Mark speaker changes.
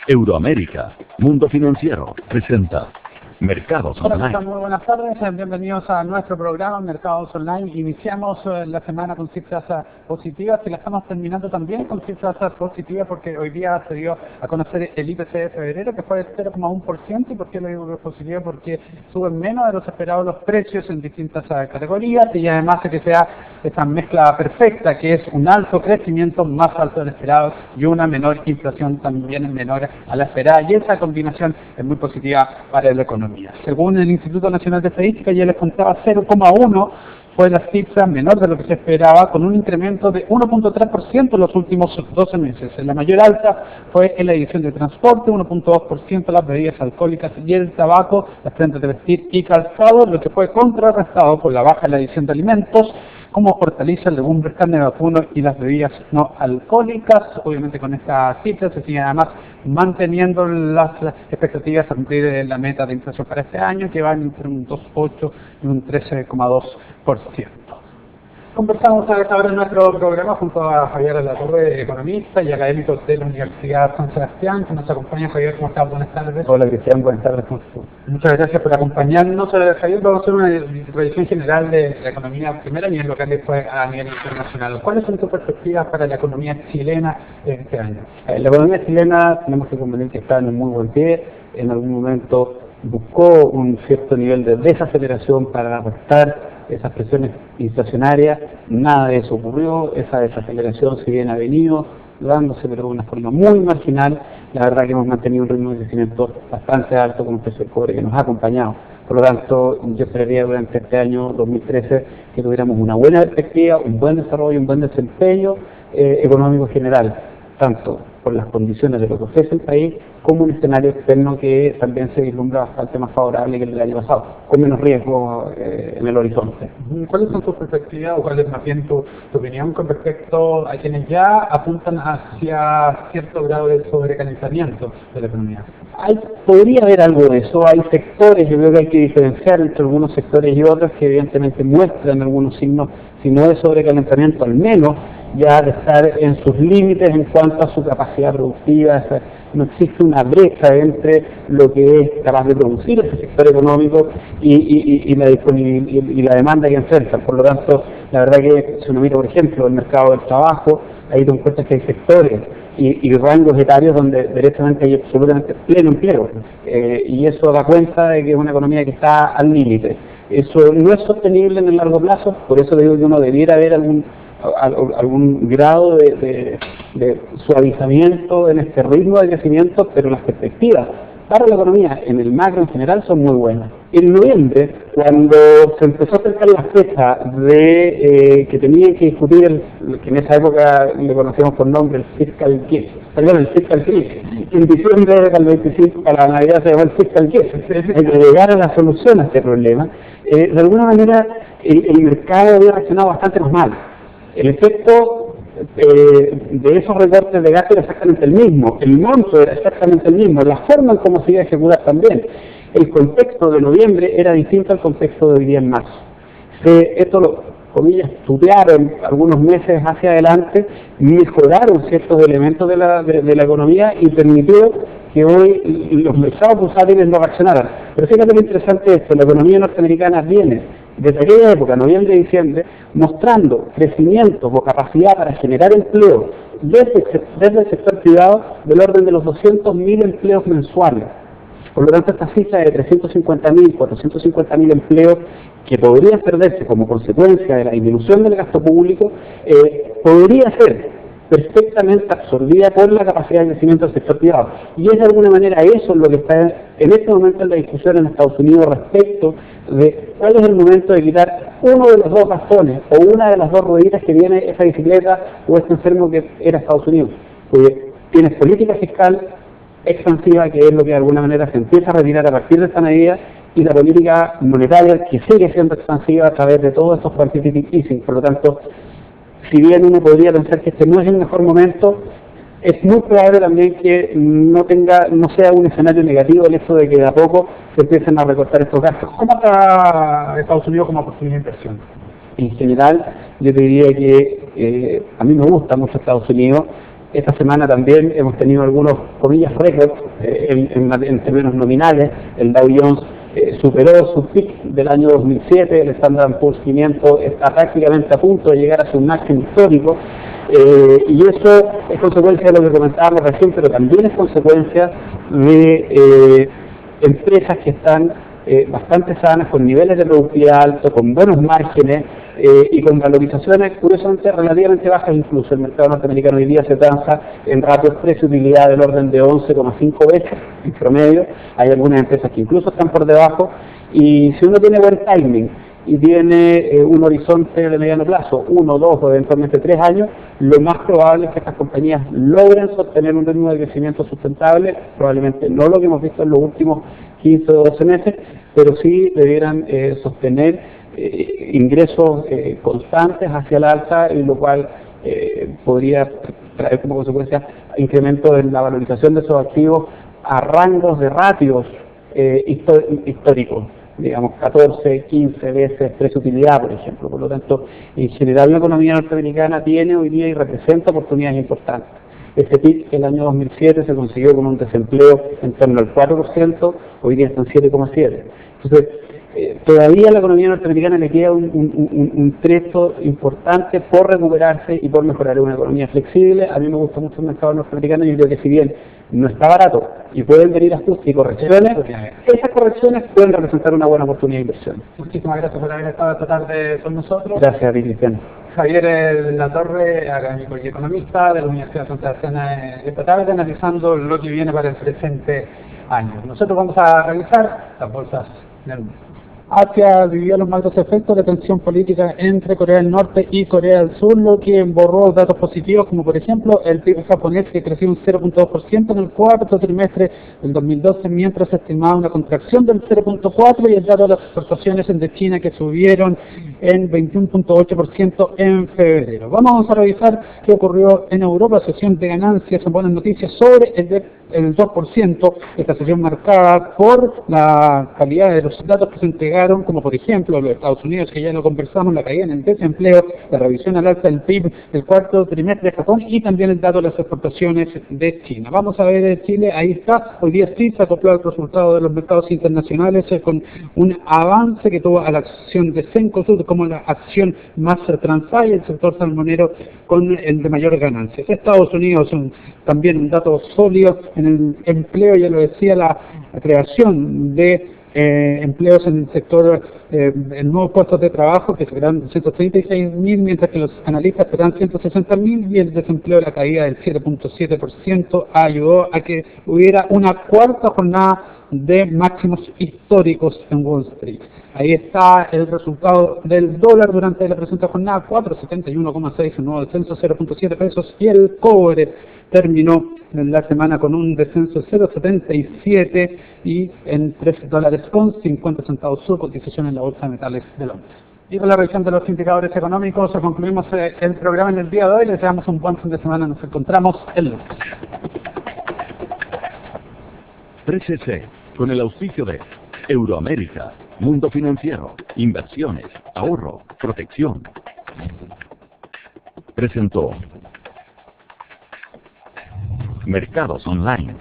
Speaker 1: Euroamérica, Mundo Financiero, presenta Mercados Online.
Speaker 2: Hola, muy buenas tardes, bienvenidos a nuestro programa Mercados Online. Iniciamos la semana con cifras positivas y la estamos terminando también con cifras positivas porque hoy día se dio a conocer el IPC de febrero, que fue de 0,1%. ¿Y por qué lo digo que es positivo? Porque suben menos de los esperados los precios en distintas categorías y además de que sea esa mezcla perfecta, que es un alto crecimiento más alto del esperado y una menor inflación también menor a la esperada, y esa combinación es muy positiva para la economía. Según el Instituto Nacional de Estadística, ya les contaba, 0,1 fue la cifra menor de lo que se esperaba, con un incremento de 1,3% en los últimos 12 meses. La mayor alta fue en la edición de transporte, 1,2% las bebidas alcohólicas y el tabaco, las prendas de vestir y calzado, lo que fue contrarrestado por la baja en la edición de alimentos, como hortalizas, legumbres, carne de vacuno y las bebidas no alcohólicas. Obviamente con esta cifra se siguen además manteniendo las expectativas a cumplir la meta de inflación para este año, que van entre un 2,8 y un 13,2%. Conversamos ahora en nuestro programa junto a Javier Latorre, economista y académico de la Universidad San Sebastián, que nos acompaña. Javier, ¿cómo estás? Buenas tardes.
Speaker 3: Hola Cristian, buenas tardes.
Speaker 2: Muchas gracias por acompañarnos. Javier, vamos a hacer una revisión general de la economía, primero a nivel local y después a nivel internacional. ¿Cuáles son tus perspectivas para la economía chilena este año?
Speaker 3: La economía chilena tenemos que convenir que está en un muy buen pie. En algún momento buscó un cierto nivel de desaceleración para restar esas presiones inflacionarias. Nada de eso ocurrió. Esa desaceleración, si bien ha venido dándose, pero de una forma muy marginal, la verdad que hemos mantenido un ritmo de crecimiento bastante alto con un precio del cobre que nos ha acompañado. Por lo tanto, yo esperaría durante este año 2013 que tuviéramos una buena perspectiva, un buen desarrollo, un buen desempeño económico general, tanto por las condiciones de lo que ofrece el país, como un escenario externo que también se vislumbra bastante más favorable que el del año pasado, con menos riesgo en el horizonte.
Speaker 2: ¿Cuáles son tus perspectivas o cuál es más bien tu opinión con respecto a quienes ya apuntan hacia cierto grado de sobrecalentamiento de la economía?
Speaker 3: Podría haber algo de eso. Hay sectores, yo creo que hay que diferenciar entre algunos sectores y otros que evidentemente muestran algunos signos, si no de sobrecalentamiento, al menos ya de estar en sus límites en cuanto a su capacidad productiva. No existe una brecha entre lo que es capaz de producir ese sector económico y la disponibilidad y la demanda que enfrentan. Por lo tanto, la verdad que si uno mira, por ejemplo, el mercado del trabajo, ahí te encuentras que hay sectores y rangos etarios donde directamente hay absolutamente pleno empleo, y eso da cuenta de que es una economía que está al límite. Eso no es sostenible en el largo plazo, por eso digo que uno debiera ver algún grado de suavizamiento en este ritmo de crecimiento, pero las perspectivas para la economía en el macro en general son muy buenas. En noviembre, cuando se empezó a acercar la fecha de que tenían que discutir, que en esa época le conocíamos por nombre el fiscal case, en diciembre del 25 para la Navidad se llamó el fiscal case, hay que llegar a la solución a este problema. De alguna manera el mercado había reaccionado bastante mal. El efecto de esos recortes de gasto era exactamente el mismo, el monto era exactamente el mismo, la forma en cómo se iba a ejecutar también. El contexto de noviembre era distinto al contexto de hoy día en marzo. Esto lo, comillas, estudiaron algunos meses hacia adelante, mejoraron ciertos elementos de la economía y permitió que hoy los mercados bursátiles no reaccionaran. Pero fíjate lo interesante de esto, la economía norteamericana viene desde aquella época, noviembre y diciembre, mostrando crecimiento o capacidad para generar empleo desde el sector privado del orden de los 200.000 empleos mensuales. Por lo tanto, esta cifra de 350.000, 450.000 empleos que podrían perderse como consecuencia de la disminución del gasto público, podría ser perfectamente absorbida por la capacidad de crecimiento del sector privado. Y es de alguna manera eso lo que está en este momento en la discusión en Estados Unidos respecto de cuál es el momento de quitar uno de los dos bastones o una de las dos rueditas que viene esa bicicleta o este enfermo que era Estados Unidos. Porque tienes política fiscal expansiva, que es lo que de alguna manera se empieza a retirar a partir de esta medida, y la política monetaria que sigue siendo expansiva a través de todos estos quantitative easing. Por lo tanto, si bien uno podría pensar que este no es el mejor momento, es muy probable también que no sea un escenario negativo el hecho de que de a poco se empiecen a recortar estos gastos.
Speaker 2: ¿Cómo está Estados Unidos como oportunidad de inversión?
Speaker 3: En general, yo te diría que a mí me gusta mucho Estados Unidos. Esta semana también hemos tenido algunos, comillas, récords en términos nominales. El Dow Jones superó su pic del año 2007, el Standard & Poor's 500 está prácticamente a punto de llegar a su máximo histórico, y eso es consecuencia de lo que comentábamos recién, pero también es consecuencia de empresas que están bastante sanas, con niveles de productividad altos, con buenos márgenes y con valorizaciones curiosamente relativamente bajas. Incluso el mercado norteamericano hoy día se transa en ratios precio-utilidad del orden de 11,5 veces en promedio. Hay algunas empresas que incluso están por debajo, y si uno tiene buen timing y tiene un horizonte de mediano plazo, 1, 2 o eventualmente 3 años, lo más probable es que estas compañías logren sostener un ritmo de crecimiento sustentable, probablemente no lo que hemos visto en los últimos 15 o 12 meses, pero sí debieran sostener ingresos constantes hacia el alza, y lo cual podría traer como consecuencia incremento en la valorización de esos activos a rangos de ratios históricos, digamos 14, 15 veces precio-utilidad, por ejemplo. Por lo tanto, en general la economía norteamericana tiene hoy día y representa oportunidades importantes. Ese PIB el año 2007 se consiguió con un desempleo en torno al 4%, hoy día está en 7,7%. Entonces, todavía a la economía norteamericana le queda un trecho importante por recuperarse y por mejorar. Una economía flexible. A mí me gusta mucho el mercado norteamericano, y yo creo que si bien no está barato y pueden venir ajustes y correcciones, esas correcciones pueden representar una buena oportunidad de inversión.
Speaker 2: Muchísimas gracias por haber estado esta tarde con nosotros.
Speaker 3: Gracias a ti, Cristiano.
Speaker 2: Javier Latorre, académico y economista de la Universidad Santander, esta tarde analizando lo que viene para el presente año. Nosotros vamos a revisar las bolsas del mundo. Asia vivió los malos efectos de tensión política entre Corea del Norte y Corea del Sur, lo que borró datos positivos, como por ejemplo el PIB japonés, que creció un 0,2% en el cuarto trimestre del 2012, mientras se estimaba una contracción del 0,4%, y el dato de las exportaciones de China, que subieron en 21,8% en febrero. Vamos a revisar qué ocurrió en Europa. Sesión de ganancias en buenas noticias sobre el 2%, esta sesión marcada por la calidad de los datos que se entregaron, como por ejemplo los Estados Unidos, que ya lo conversamos, la caída en el desempleo, la revisión al alza del PIB del cuarto trimestre de Japón, y también el dato de las exportaciones de China. Vamos a ver Chile, ahí está, hoy día sí se acopló al resultado de los mercados internacionales con un avance que tuvo a la acción de Cencosud como la acción más transada, y el sector salmonero con el de mayor ganancias. Estados Unidos también un dato sólido en el empleo, ya lo decía, la creación de empleos en el sector, en nuevos puestos de trabajo que serán 136.000, mientras que los analistas serán 160.000, y el desempleo, la caída del 7,7% ayudó a que hubiera una cuarta jornada de máximos históricos en Wall Street. Ahí está el resultado del dólar durante la presente jornada, 471,6, un nuevo descenso, 0,7 pesos, y el cobre terminó en la semana con un descenso de 0,77 y en $3.50 su cotización en la Bolsa de Metales de Londres. Y con la revisión de los indicadores económicos concluimos el programa en el día de hoy. Les deseamos un buen fin de semana. Nos encontramos el lunes.
Speaker 1: 3C, con el auspicio de Euroamérica, Mundo Financiero, Inversiones, Ahorro, Protección. Presentó Mercados Online.